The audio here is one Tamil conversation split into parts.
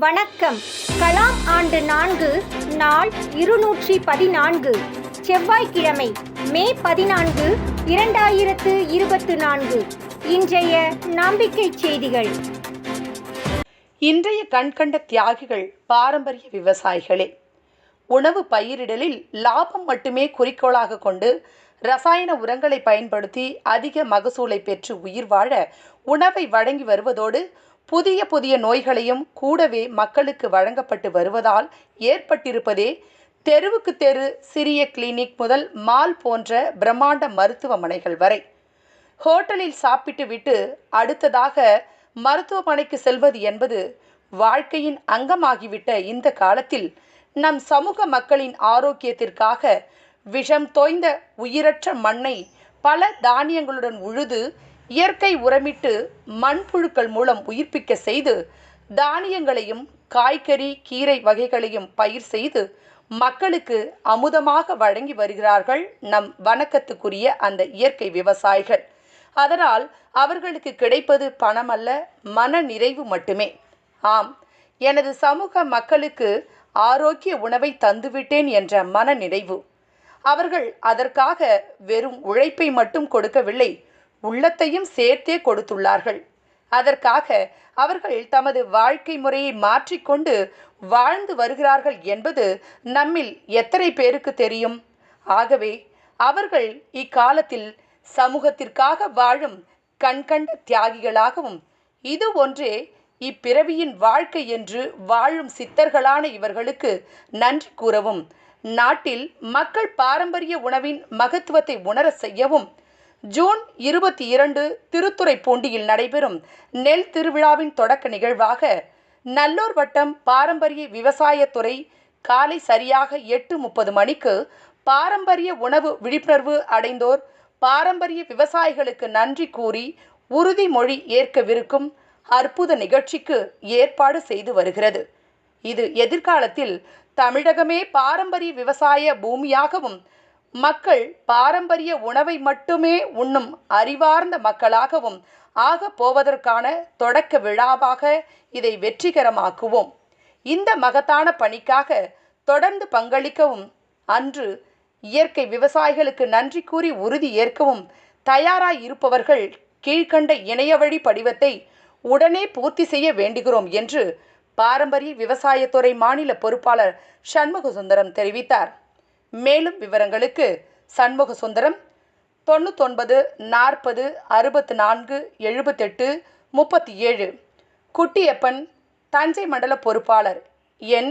வணக்கம். கலாம் ஆண்டு 4 நாள் 214 செவ்வாய்க்கிழமை மே 14, 2024. இன்றைய நம்பிக்கை செய்திகள். இன்றைய கண்கண்ட தியாகிகள் பாரம்பரிய விவசாயிகளே. உணவு பயிரிடலில் லாபம் மட்டுமே குறிக்கோளாக கொண்டு ரசாயன உரங்களை பயன்படுத்தி அதிக மகசூலை பெற்று உயிர் வாழ உணவை வழங்கி வருவதோடு புதிய புதிய நோய்களையும் கூடவே மக்களுக்கு வழங்கப்பட்டு வருவதால் ஏற்பட்டிருப்பதே தெருவுக்கு தெரு சிறிய கிளினிக் முதல் மால் போன்ற பிரம்மாண்ட மருத்துவமனைகள் வரை. ஹோட்டலில் சாப்பிட்டு விட்டு அடுத்ததாக மருத்துவமனைக்கு செல்வது என்பது வாழ்க்கையின் அங்கமாகிவிட்ட இந்த காலத்தில் நம் சமூக மக்களின் ஆரோக்கியத்திற்காக விஷம் தோய்ந்த உயிரற்ற மண்ணை பல தானியங்களுடன் உழுது இயற்கை உரமிட்டு மண்புழுக்கள் மூலம் உயிர்ப்பிக்க செய்து தானியங்களையும் காய்கறி கீரை வகைகளையும் பயிர் செய்து மக்களுக்கு அமுதமாக வழங்கி வருகிறார்கள் நம் வணக்கத்துக்குரிய அந்த இயற்கை விவசாயிகள். அதனால் அவர்களுக்கு கிடைப்பது பணம் அல்ல, மன நிறைவு மட்டுமே. ஆம், எனது சமூக மக்களுக்கு ஆரோக்கிய உணவை தந்துவிட்டேன் என்ற மன நிறைவு. அவர்கள் அதற்காக வெறும் உழைப்பை மட்டும் கொடுக்கவில்லை, உள்ளத்தையும் சேர்த்தே கொடுத்துள்ளார்கள். அதற்காக அவர்கள் தமது வாழ்க்கை முறையை மாற்றிக்கொண்டு வாழ்ந்து வருகிறார்கள் என்பது நம்மில் எத்தனை பேருக்கு தெரியும்? ஆகவே அவர்கள் இக்காலத்தில் சமூகத்திற்காக வாழும் கண்கண்ட தியாகிகளாகவும் இது ஒன்றே இப்பிறவியின் வாழ்க்கை என்று வாழும் சித்தர்களான இவர்களுக்கு நன்றி கூறவும், நாட்டில் மக்கள் பாரம்பரிய உணவின் மகத்துவத்தை உணர செய்யவும் ஜூன் 22 திருத்துறைப்பூண்டியில் நடைபெறும் நெல் திருவிழாவின் தொடக்க நிகழ்வாக நல்லூர் வட்டம் பாரம்பரிய விவசாயத்துறை காலை சரியாக 8:30 மணிக்கு பாரம்பரிய உணவு விழிப்புணர்வு அடைந்தோர் பாரம்பரிய விவசாயிகளுக்கு நன்றி கூறி உறுதிமொழி ஏற்கவிருக்கும் அற்புத நிகழ்ச்சிக்கு ஏற்பாடு செய்து வருகிறது. இது எதிர்காலத்தில் தமிழகமே பாரம்பரிய விவசாய பூமியாகவும் மக்கள் பாரம்பரிய உணவை மட்டுமே உண்ணும் அறிவார்ந்த மக்களாகவும் ஆக போவதற்கான தொடக்க விழாவாக இதை வெற்றிகரமாக்குவோம். இந்த மகத்தான பணிக்காக தொடர்ந்து பங்களிக்கவும், அன்று இயற்கை விவசாயிகளுக்கு நன்றி கூறி உறுதி ஏற்கவும் தயாராய் இருப்பவர்கள் கீழ்கண்ட இணையவழி படிவத்தை உடனே பூர்த்தி செய்ய வேண்டுகிறோம் என்று பாரம்பரிய விவசாயத்துறை மாநில பொறுப்பாளர் சண்முகசுந்தரம் தெரிவித்தார். மேலும் விவரங்களுக்கு சண்முகசுந்தரம் 99 40 64 78 37, குட்டியப்பன் தஞ்சை மண்டல பொறுப்பாளர் எண்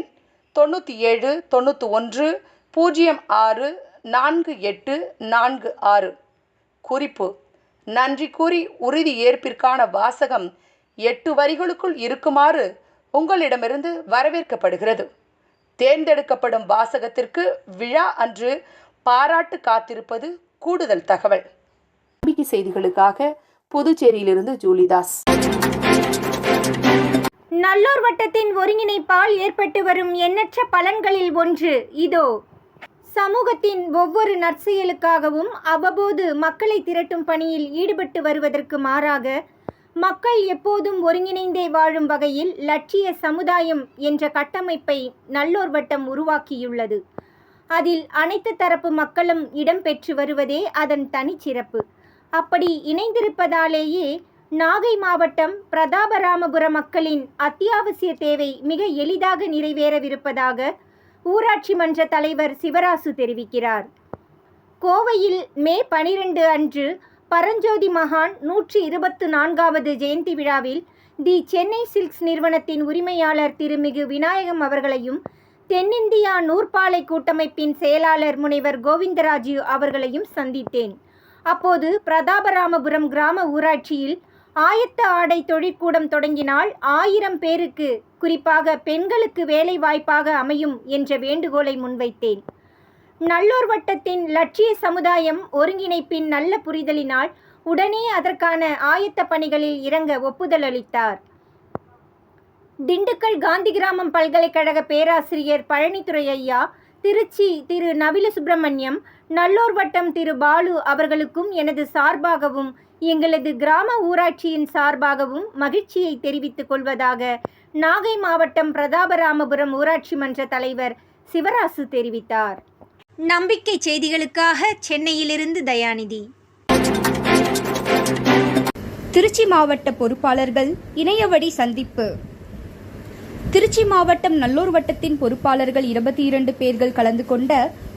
97 91 06 48 46. குறிப்பு: நன்றி கூறி உறுதி ஏற்பிற்கான வாசகம் 8 வரிகளுக்குள் இருக்குமாறு உங்களிடமிருந்து வரவேற்கப்படுகிறது. தேர்ந்தெடுக்கப்படும் வாசகத்திற்கு விழா அன்று பாராட்டு காத்திருப்பது கூடுதல் தகவல். நம்பிக்கை செய்திகளுக்காக புதுச்சேரியிலிருந்து ஜூலிதாஸ். நல்லூர் வட்டத்தின் ஒருங்கிணைப்பால் ஏற்பட்டு வரும் எண்ணற்ற பலன்களில் ஒன்று இதோ. சமூகத்தின் ஒவ்வொரு நற்செயலுக்காகவும் அவ்வப்போது மக்களை திரட்டும் பணியில் ஈடுபட்டு வருவதற்கு மாறாக மக்கள் எப்போதும் ஒருங்கிணைந்தே வாழும் வகையில் லட்சிய சமுதாயம் என்ற கட்டமைப்பை நல்லூர் வட்டம் உருவாக்கியுள்ளது. அதில் அனைத்து தரப்பு மக்களும் இடம்பெற்று வருவதே அதன் தனிச்சிறப்பு. அப்படி இணைந்திருப்பதாலேயே நாகை மாவட்டம் பிரதாபராமபுரம் மக்களின் அத்தியாவசிய தேவை மிக எளிதாக நிறைவேறவிருப்பதாக ஊராட்சி மன்ற தலைவர் சிவராசு தெரிவிக்கிறார். கோவையில் மே 12 அன்று பரஞ்சோதி மகான் 124வது ஜெயந்தி விழாவில் தி சென்னை சில்க்ஸ் நிறுவனத்தின் உரிமையாளர் திருமிகு விநாயகம் அவர்களையும் தென்னிந்தியா நூற்பாலை கூட்டமைப்பின் செயலாளர் முனைவர் கோவிந்தராஜு அவர்களையும் சந்தித்தேன். அப்போது பிரதாபராமபுரம் கிராம ஊராட்சியில் ஆயத்த ஆடை தொழிற்கூடம் தொடங்கினால் 1000 பேருக்கு, குறிப்பாக பெண்களுக்கு வேலை வாய்ப்பாக அமையும் என்ற வேண்டுகோளை முன்வைத்தேன். நல்லூர் வட்டத்தின் லட்சிய சமுதாயம் ஒருங்கிணைப்பின் நல்ல புரிதலினால் உடனே அதற்கான ஆயத்த பணிகளில் இறங்க ஒப்புதல் அளித்தார். திண்டுக்கல் காந்தி கிராமம் பல்கலைக்கழக பேராசிரியர் பழனித்துறை ஐயா, திருச்சி திரு நவில சுப்பிரமணியம், நல்லூர் வட்டம் திரு பாலு அவர்களுக்கும் எனது சார்பாகவும் எங்களது கிராம ஊராட்சியின் சார்பாகவும் மகிழ்ச்சியை தெரிவித்துக் கொள்வதாக நாகை மாவட்டம் பிரதாபராமபுரம் ஊராட்சி மன்ற தலைவர் சிவராசு தெரிவித்தார். நம்பிக்கை செய்திகளுக்காக சென்னையிலிருந்து தயாநிதி. திருச்சி மாவட்ட பொறுப்பாளர்கள் இணையவழி சந்திப்பு. திருச்சி மாவட்டம் நல்லூர் வட்டத்தின் பொறுப்பாளர்கள் 22 பேர்கள் கலந்து கொண்ட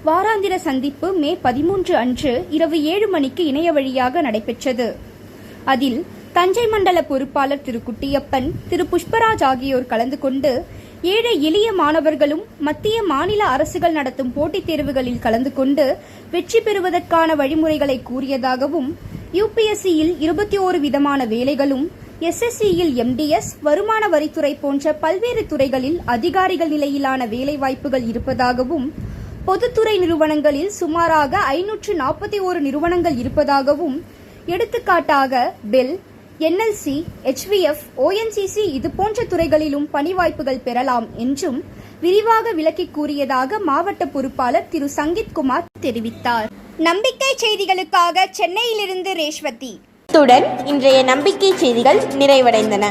வாராந்திர சந்திப்பு மே 13 அன்று இரவு 7 மணிக்கு இணைய வழியாக நடைபெற்றது. அதில் தஞ்சை மண்டல பொறுப்பாளர் திரு குட்டியப்பன், திரு புஷ்பராஜ் ஆகியோர் கலந்து கொண்டு ஏழை எளிய மாணவர்களும் மத்திய மாநில அரசுகள் நடத்தும் போட்டித் தேர்வுகளில் கலந்து கொண்டு வெற்றி பெறுவதற்கான வழிமுறைகளை கூறியதாகவும், யுபிஎஸ்சியில் 21 விதமான வேலைகளும், எஸ்எஸ்சியில் எம்டிஎஸ், வருமான வரித்துறை போன்ற பல்வேறு துறைகளில் அதிகாரிகள் நிலையிலான வேலைவாய்ப்புகள் இருப்பதாகவும், பொதுத்துறை நிறுவனங்களில் சுமாராக 541 நிறுவனங்கள் இருப்பதாகவும், எடுத்துக்காட்டாக பெல், என்எல்சி, HVF, ONCC இதுபோன்ற துறைகளிலும் பணி வாய்ப்புகள் பெறலாம் என்றும் விரிவாக விளக்கி கூறியதாக மாவட்ட பொறுப்பாளர் திரு சங்கீத்குமார் தெரிவித்தார். நம்பிக்கை செய்திகளுக்காக சென்னையிலிருந்து ரேஷ்வதி. இத்துடன் இன்றைய நம்பிக்கை செய்திகள் நிறைவடைந்தன.